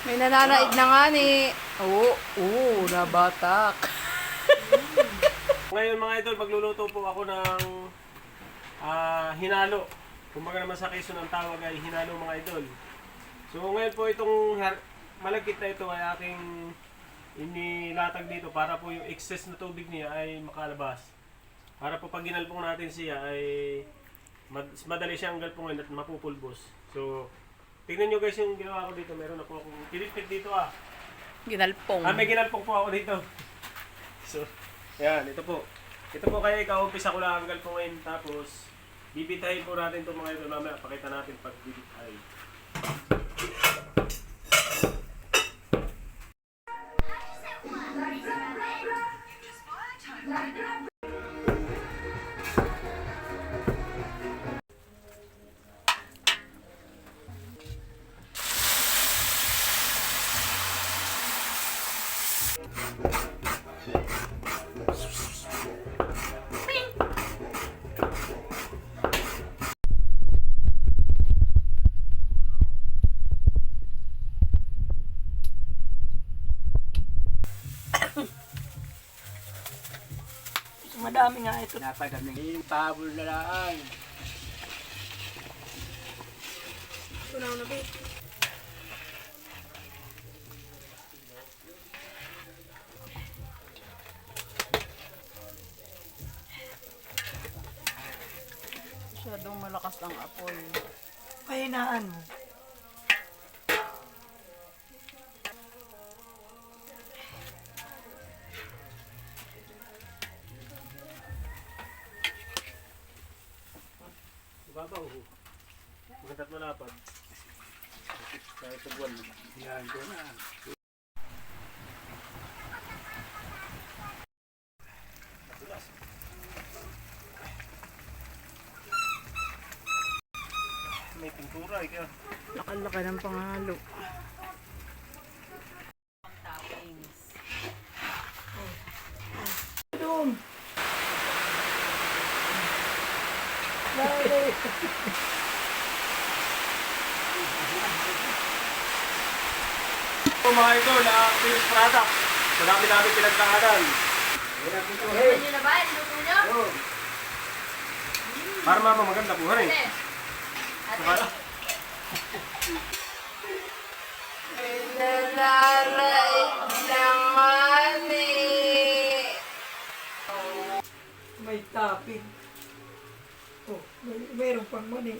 May nananaid na nga ni. Oo, nabatak. Ngayon mga idol, magluluto po ako ng hinalo. Kumbaga naman sa Quezon ang tawag ay hinalo mga idol. So ngayon po itong malagkit na ito ay aking inilatag dito para po yung excess na tubig niya ay makalabas. Para po pag ginalpong natin siya ay madali siyang galpungin at mapupulbos. So tingnan nyo guys yung ginawa ko dito. Meron ako akong pinipit dito Ginalpong. may ginalpong po ako dito. So yan, ito po. Ito po kaya ika-umpisa ko lang ang galpungin tapos bibitahin po natin itong mga ito mamaya. Pakita natin pag bibitahin. Madami nga ito. Napagami yung tabol na lang. Tunaw na ba? Masyadong malakas ang apoy. Pahinaan mo. Babaw ho. Magandang malapad. Kahit sa buwan. Yan ko na. May pintura eh kaya. Nakalaki ng pangalo. Doon. So mga idol, ang finished product. Madami-dami pinagkakanan. Ano nyo na ba? Luto nyo? Para mama maganda po rin. Ate, Nalaray naman eh. May topping. Oh, mayroon pang mani.